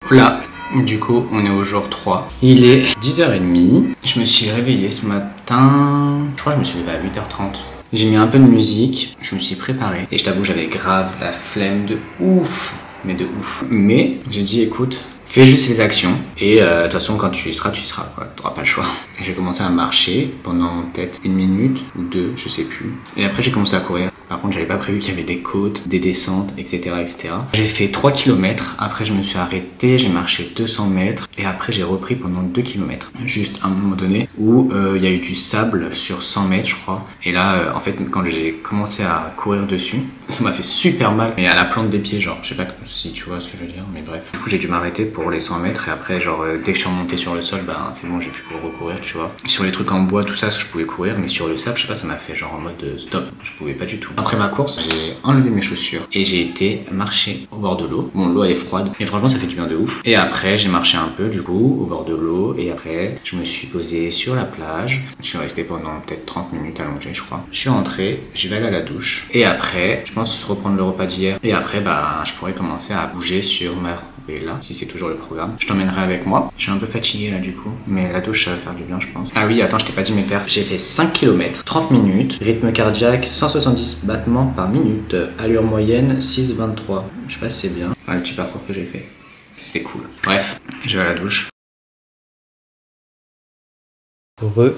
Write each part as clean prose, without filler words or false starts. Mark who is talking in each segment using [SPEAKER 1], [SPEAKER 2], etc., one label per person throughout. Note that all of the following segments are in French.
[SPEAKER 1] Voilà, du coup on est au jour 3. Il est 10h30. Je me suis réveillé ce matin. Je crois que je me suis levé à 8h30. J'ai mis un peu de musique, je me suis préparé. Et je t'avoue j'avais grave la flemme de ouf. Mais de ouf. Mais j'ai dit écoute, fais juste les actions. Et de toute façon quand tu y seras quoi. T'auras pas le choix. J'ai commencé à marcher pendant peut-être 1 minute ou 2, je sais plus. Et après j'ai commencé à courir. Par contre, j'avais pas prévu qu'il y avait des côtes, des descentes, etc. etc. J'ai fait 3 km, après je me suis arrêté, j'ai marché 200 mètres et après j'ai repris pendant 2 km. Juste à un moment donné où il y a eu du sable sur 100 mètres, je crois. Et là, en fait, quand j'ai commencé à courir dessus, ça m'a fait super mal. Mais à la plante des pieds, genre, je sais pas si tu vois ce que je veux dire, mais bref. Du coup, j'ai dû m'arrêter pour les 100 mètres et après, genre, dès que je suis remonté sur le sol, ben c'est bon, j'ai pu recourir, tu vois. Sur les trucs en bois, tout ça, je pouvais courir, mais sur le sable, je sais pas, ça m'a fait genre en mode stop, je pouvais pas du tout. Après ma course, j'ai enlevé mes chaussures et j'ai été marcher au bord de l'eau. Bon, l'eau elle est froide, mais franchement ça fait du bien de ouf. Et après j'ai marché un peu du coup au bord de l'eau et après je me suis posé sur la plage. Je suis resté pendant peut-être 30 minutes allongé je crois. Je suis rentré, je vais aller à la douche et après je pense reprendre le repas d'hier et après bah je pourrais commencer à bouger sur ma là, si c'est toujours le programme. Je t'emmènerai avec moi. Je suis un peu fatigué là du coup, mais la douche ça va faire du bien je pense. Ah oui, attends, je t'ai pas dit mes perfs. J'ai fait 5 km, 30 minutes, rythme cardiaque 170 battements par minute, allure moyenne 6,23. Je sais pas si c'est bien. Le petit parcours que j'ai fait. C'était cool. Bref, je vais à la douche.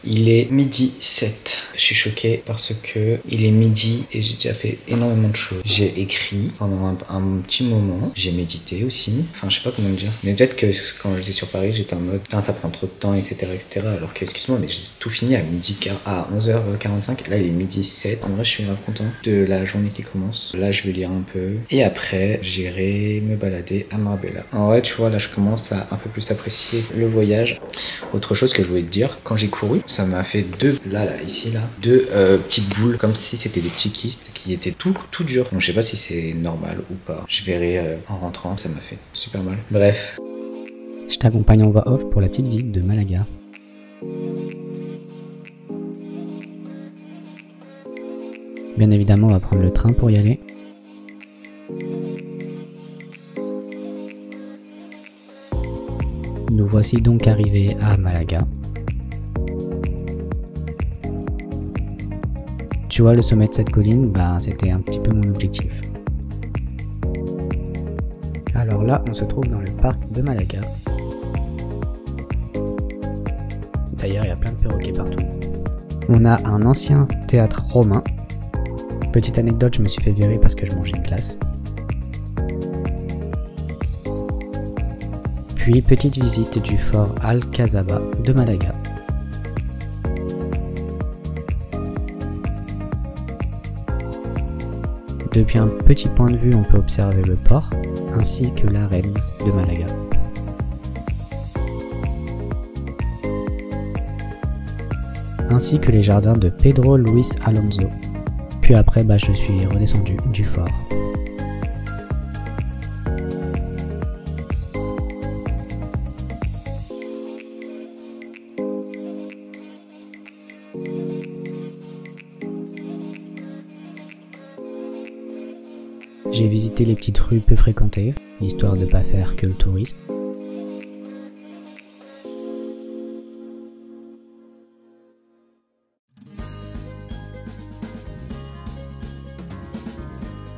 [SPEAKER 1] Il est midi 7. Je suis choqué parce que il est midi et j'ai déjà fait énormément de choses. J'ai écrit pendant un petit moment. J'ai médité aussi. Enfin, je sais pas comment le dire. Mais peut-être que quand j'étais sur Paris, j'étais en mode putain, ça prend trop de temps, etc. etc. Alors que, excuse-moi, mais j'ai tout fini à 11h45. Là, il est midi 7. En vrai, je suis grave content de la journée qui commence. Là, je vais lire un peu. Et après, j'irai me balader à Marbella. En vrai, tu vois, là, je commence à un peu plus apprécier le voyage. Autre chose que je voulais te dire, quand j'ai couru, ça m'a fait deux petites boules, comme si c'était des petits kystes qui étaient tout durs. Donc je sais pas si c'est normal ou pas. Je verrai en rentrant, ça m'a fait super mal. Bref.
[SPEAKER 2] Je t'accompagne en voix off pour la petite visite de Malaga. Bien évidemment, on va prendre le train pour y aller. Nous voici donc arrivés à Malaga. Tu vois, le sommet de cette colline, bah, c'était un petit peu mon objectif. Alors là, on se trouve dans le parc de Malaga. D'ailleurs, il y a plein de perroquets partout. On a un ancien théâtre romain. Petite anecdote, je me suis fait virer parce que je mangeais une glace. Puis, petite visite du fort Alcazaba de Malaga. Depuis un petit point de vue, on peut observer le port, ainsi que l'arène de Malaga. Ainsi que les jardins de Pedro Luis Alonso. Puis après, je suis redescendu du fort. J'ai visité les petites rues peu fréquentées, histoire de ne pas faire que le touriste.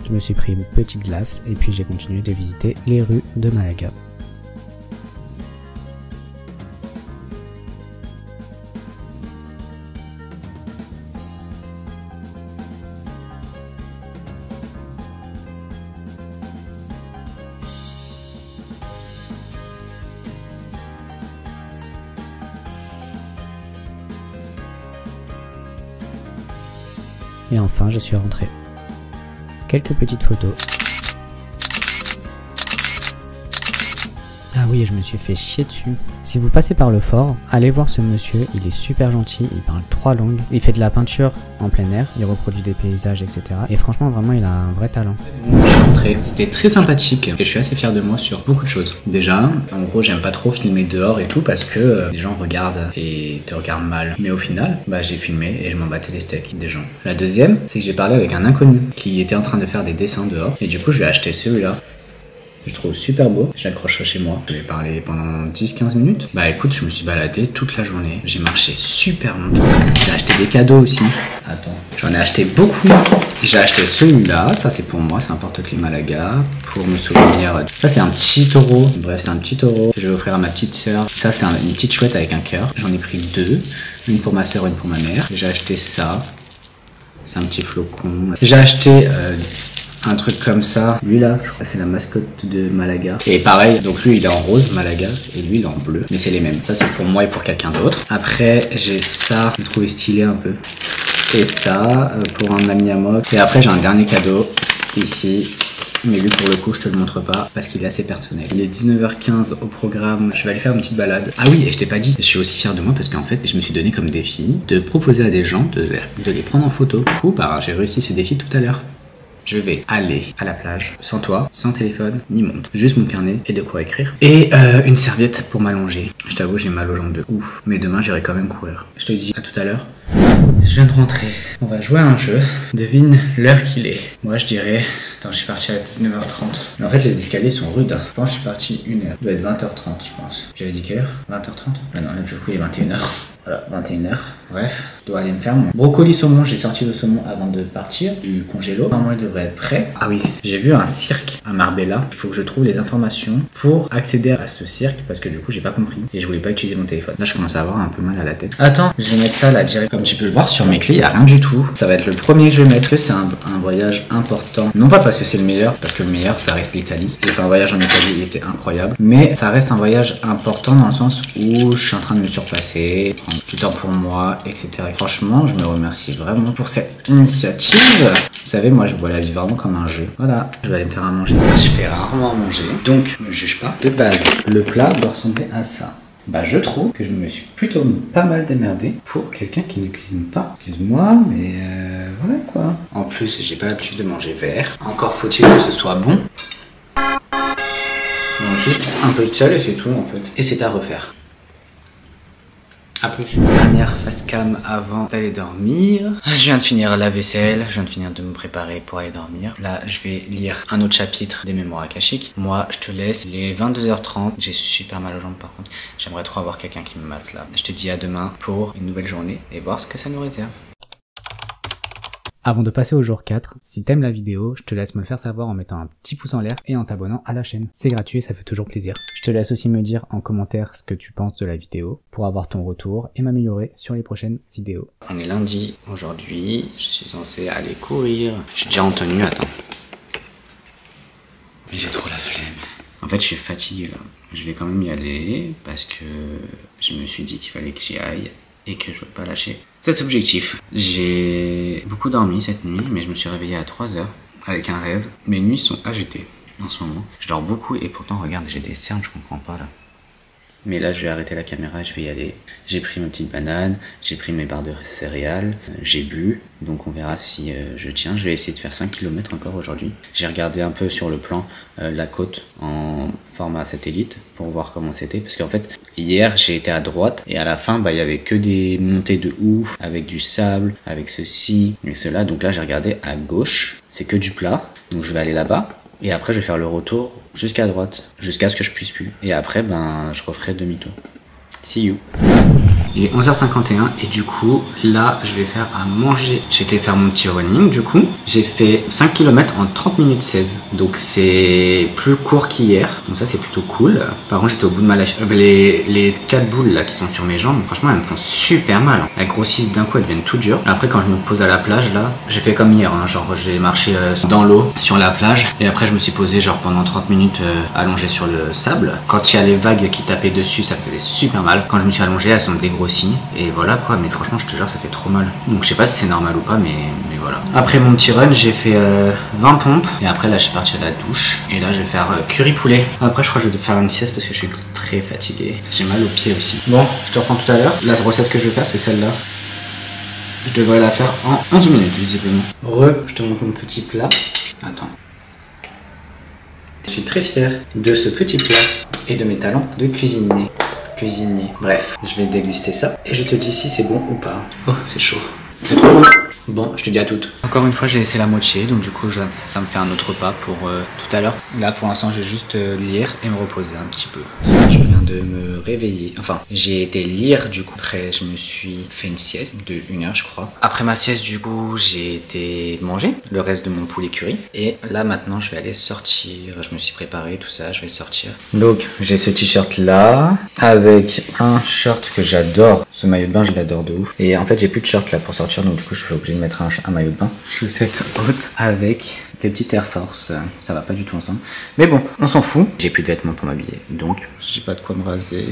[SPEAKER 2] Je me suis pris une petite glace et puis j'ai continué de visiter les rues de Malaga. Et enfin, je suis rentré. Quelques petites photos. Ah oui, je me suis fait chier dessus. Si vous passez par le fort, allez voir ce monsieur, il est super gentil, il parle 3 langues, il fait de la peinture en plein air, il reproduit des paysages, etc. Et franchement, vraiment, il a un vrai talent.
[SPEAKER 1] Je suis rentré, c'était très sympathique et je suis assez fier de moi sur beaucoup de choses. Déjà, en gros, j'aime pas trop filmer dehors et tout parce que les gens regardent et te regardent mal. Mais au final, j'ai filmé et je m'en battais les steaks des gens. La deuxième, c'est que j'ai parlé avec un inconnu qui était en train de faire des dessins dehors et du coup, je lui ai acheté celui-là. Je trouve super beau. Je l'accrocherai chez moi. Je vais parler pendant 10-15 minutes. Bah écoute, je me suis baladé toute la journée. J'ai marché super longtemps. J'ai acheté des cadeaux aussi. Attends, j'en ai acheté beaucoup. J'ai acheté celui-là. Ça c'est pour moi, c'est un porte-clés Malaga. Pour me souvenir. Ça c'est un petit taureau. Bref, c'est un petit taureau que je vais offrir à ma petite sœur. Ça c'est une petite chouette avec un cœur. J'en ai pris 2. Une pour ma sœur, une pour ma mère. J'ai acheté ça. C'est un petit flocon. J'ai acheté un truc comme ça. Lui là, je crois que c'est la mascotte de Malaga. Et pareil, donc lui il est en rose, Malaga, et lui il est en bleu. Mais c'est les mêmes. Ça c'est pour moi et pour quelqu'un d'autre. Après j'ai ça, je le trouvais stylé un peu. Et ça, pour un ami à moi. Et après j'ai un dernier cadeau, ici. Mais lui pour le coup je te le montre pas parce qu'il est assez personnel. Il est 19h15 au programme, je vais aller faire une petite balade. Ah oui, et je t'ai pas dit, je suis aussi fier de moi parce qu'en fait je me suis donné comme défi de proposer à des gens de les prendre en photo. Ou bah j'ai réussi ce défi tout à l'heure. Je vais aller à la plage sans toi, sans téléphone, ni montre. Juste mon carnet et de quoi écrire. Et une serviette pour m'allonger. Je t'avoue j'ai mal aux jambes de ouf. Mais demain j'irai quand même courir. Je te dis à tout à l'heure. Je viens de rentrer. On va jouer à un jeu. Devine l'heure qu'il est. Moi je dirais... Attends, je suis parti à 19h30. Mais en fait les escaliers sont rudes. Je pense que je suis parti 1h. Il doit être 20h30 je pense. J'avais dit quelle heure? 20h30? Ah non, là du coup il est 21h. Voilà, 21h. Bref, je dois aller me faire mon brocoli saumon. J'ai sorti le saumon avant de partir du congélo. Normalement, il devrait être prêt. Ah oui, j'ai vu un cirque à Marbella. Il faut que je trouve les informations pour accéder à ce cirque parce que du coup, j'ai pas compris et je voulais pas utiliser mon téléphone. Là, je commence à avoir un peu mal à la tête. Attends, je vais mettre ça là direct. Comme tu peux le voir sur mes clés, il n'y a rien du tout. Ça va être le premier que je vais mettre. Que c'est un voyage important. Non pas parce que c'est le meilleur, parce que le meilleur, ça reste l'Italie. J'ai fait un voyage en Italie, il était incroyable. Mais ça reste un voyage important dans le sens où je suis en train de me surpasser. Du temps pour moi, etc. Et franchement, je me remercie vraiment pour cette initiative. Vous savez, moi, je vois la vie vraiment comme un jeu. Voilà, je vais aller me faire à manger. Je fais rarement à manger, donc ne me juge pas. De base, le plat doit ressembler à ça. Bah, je trouve que je me suis plutôt pas mal démerdé pour quelqu'un qui ne cuisine pas. Excuse-moi, mais voilà quoi. En plus, j'ai pas l'habitude de manger vert. Encore faut-il que ce soit bon. Donc, juste un peu de sel et c'est tout en fait. Et c'est à refaire. A plus. Dernière face cam avant d'aller dormir. Je viens de finir la vaisselle, je viens de finir de me préparer pour aller dormir. Là, je vais lire un autre chapitre des mémoires akashiques. Moi, je te laisse. Il est 22h30. J'ai super mal aux jambes par contre. J'aimerais trop avoir quelqu'un qui me masse là. Je te dis à demain pour une nouvelle journée et voir ce que ça nous réserve.
[SPEAKER 2] Avant de passer au jour 4, si t'aimes la vidéo, je te laisse me le faire savoir en mettant un petit pouce en l'air et en t'abonnant à la chaîne. C'est gratuit et ça fait toujours plaisir. Je te laisse aussi me dire en commentaire ce que tu penses de la vidéo pour avoir ton retour et m'améliorer sur les prochaines vidéos.
[SPEAKER 1] On est lundi aujourd'hui, je suis censé aller courir. Je suis déjà en tenue, attends. Mais j'ai trop la flemme. En fait, je suis fatigué là. Je vais quand même y aller parce que je me suis dit qu'il fallait que j'y aille et que je ne veux pas lâcher cet objectif. J'ai beaucoup dormi cette nuit, mais je me suis réveillé à 3h avec un rêve. Mes nuits sont agitées en ce moment. Je dors beaucoup et pourtant, regarde, j'ai des cernes, je comprends pas là. Mais là, je vais arrêter la caméra, je vais y aller. J'ai pris mes petites bananes, j'ai pris mes barres de céréales, j'ai bu. Donc on verra si je tiens. Je vais essayer de faire 5 km encore aujourd'hui. J'ai regardé un peu sur le plan la côte en format satellite pour voir comment c'était. Parce qu'en fait, hier, j'ai été à droite et à la fin, bah, il y avait que des montées de ouf, avec du sable, avec ceci et cela. Donc là, j'ai regardé à gauche, c'est que du plat. Donc je vais aller là-bas. Et après, je vais faire le retour jusqu'à droite, jusqu'à ce que je puisse plus. Et après, ben, je referai demi-tour. See you. Il est 11h51 et du coup, là, je vais faire à manger. J'étais faire mon petit running, du coup. J'ai fait 5 km en 30 minutes 16. Donc, c'est plus court qu'hier. Donc ça, c'est plutôt cool. Par contre, j'étais au bout de ma lâche. Les 4 boules, là, qui sont sur mes jambes, franchement, elles me font super mal. Elles grossissent d'un coup, elles deviennent tout dures. Après, quand je me pose à la plage, là, j'ai fait comme hier. Hein, genre, j'ai marché dans l'eau, sur la plage. Et après, je me suis posé, genre, pendant 30 minutes allongé sur le sable. Quand il y a les vagues qui tapaient dessus, ça faisait super mal. Quand je me suis allongé, elles sont dégrossies. Et voilà quoi, mais franchement je te jure ça fait trop mal. Donc je sais pas si c'est normal ou pas, mais voilà. Après mon petit run j'ai fait 20 pompes. Et après là je suis parti à la douche. Et là je vais faire curry poulet. Après je crois que je vais faire une sieste parce que je suis très fatigué. J'ai mal aux pieds aussi. Bon, je te reprends tout à l'heure. La recette que je vais faire c'est celle-là. Je devrais la faire en 11 minutes visiblement. Je te montre mon petit plat. Attends. Je suis très fier de ce petit plat et de mes talents de cuisinier. Bref, je vais déguster ça et je te dis si c'est bon ou pas. Oh, c'est chaud. C'est trop bon. Bon, je te dis à toutes. Encore une fois, j'ai laissé la moitié, donc du coup, ça me fait un autre repas pour tout à l'heure. Là, pour l'instant, je vais juste lire et me reposer un petit peu. Je viens de me réveiller. Enfin, j'ai été lire, du coup. Après, je me suis fait une sieste de 1 heure, je crois. Après ma sieste, du coup, j'ai été manger le reste de mon poulet curry. Et là, maintenant, je vais aller sortir. Je me suis préparé, tout ça, je vais sortir. Donc, j'ai ce t-shirt là, avec un short que j'adore. Ce maillot de bain, je l'adore de ouf. Et en fait, j'ai plus de short là pour sortir, donc du coup, je suis obligé de mettre un maillot de bain. Chaussettes hautes avec des petites Air Force. Ça va pas du tout ensemble. Mais bon, on s'en fout. J'ai plus de vêtements pour m'habiller, donc j'ai pas de quoi me raser.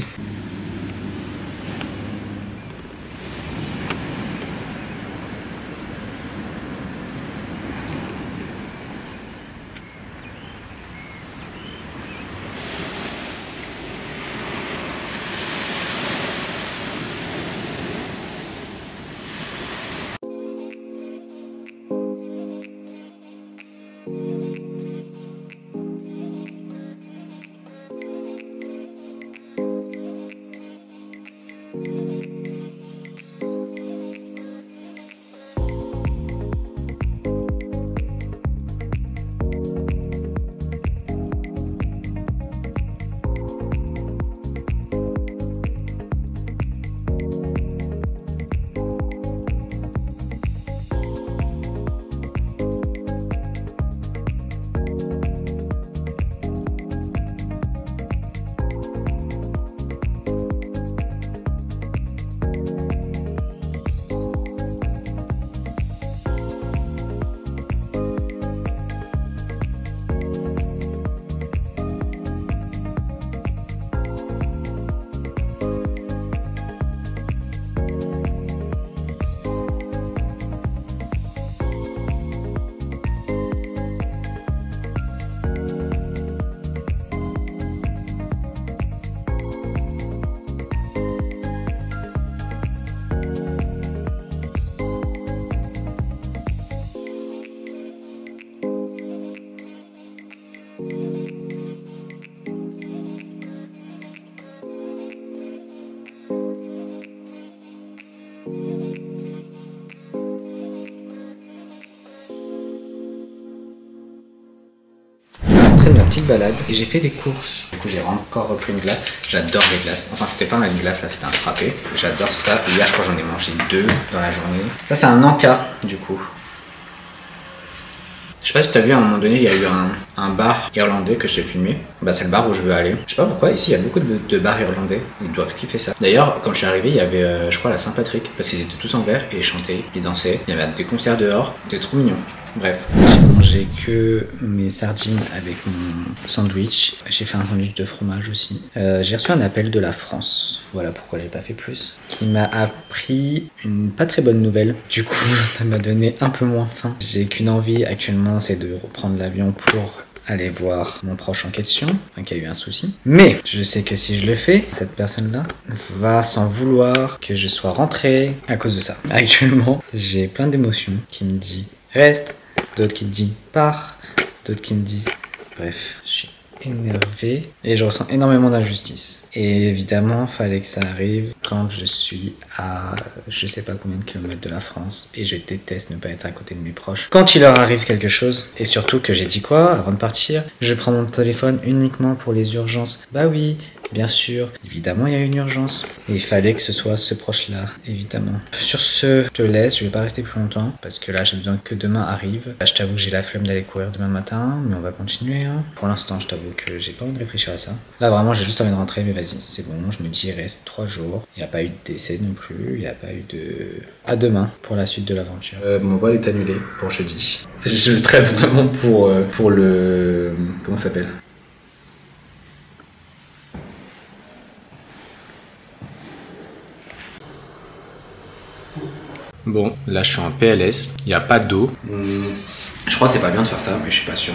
[SPEAKER 1] De ma petite balade et j'ai fait des courses. Du coup, j'ai encore repris une glace. J'adore les glaces. Enfin, c'était pas une glace, là, c'était un frappé. J'adore ça. Hier, je crois que j'en ai mangé 2 dans la journée. Ça, c'est un encas, du coup. Je sais pas si tu as vu, à un moment donné, il y a eu un bar irlandais que je t'ai filmé. Bah, c'est le bar où je veux aller. Je sais pas pourquoi, ici, il y a beaucoup de bars irlandais. Ils doivent kiffer ça. D'ailleurs, quand je suis arrivé, il y avait, je crois, la Saint-Patrick. Parce qu'ils étaient tous en vert et ils chantaient, ils dansaient. Il y avait des concerts dehors. C'était trop mignon. Bref. J'ai mangé que mes sardines avec mon sandwich. J'ai fait un sandwich de fromage aussi. J'ai reçu un appel de la France. Voilà pourquoi j'ai pas fait plus. Qui m'a appris une pas très bonne nouvelle. Du coup, ça m'a donné un peu moins faim. J'ai qu'une envie actuellement, c'est de reprendre l'avion pour aller voir mon proche en question, enfin qui a eu un souci. Mais je sais que si je le fais, cette personne-là va s'en vouloir que je sois rentré à cause de ça. Actuellement, j'ai plein d'émotions qui me disent reste, d'autres qui me disent pars, d'autres qui me disent bref, je suis énervé et je ressens énormément d'injustice. Et évidemment, fallait que ça arrive quand je suis à je sais pas combien de kilomètres de la France et je déteste ne pas être à côté de mes proches. Quand il leur arrive quelque chose, et surtout que j'ai dit quoi avant de partir, je prends mon téléphone uniquement pour les urgences. Bah oui, bien sûr, évidemment il y a une urgence. Et il fallait que ce soit ce proche-là, évidemment. Sur ce, je te laisse, je vais pas rester plus longtemps parce que là j'ai besoin que demain arrive. Là, je t'avoue que j'ai la flemme d'aller courir demain matin, mais on va continuer. Hein. Pour l'instant, je t'avoue que j'ai pas envie de réfléchir à ça. Là vraiment, j'ai juste envie de rentrer, mais vas-y, c'est bon, je me dis il reste 3 jours. Il n'y a pas eu de décès non plus, il n'y a pas eu de... À demain pour la suite de l'aventure. Mon vol est annulé pour jeudi. Je stresse vraiment pour le... Comment ça s'appelle ? Bon, là je suis en PLS, il n'y a pas d'eau. Je crois que c'est pas bien de faire ça, mais je suis pas sûr.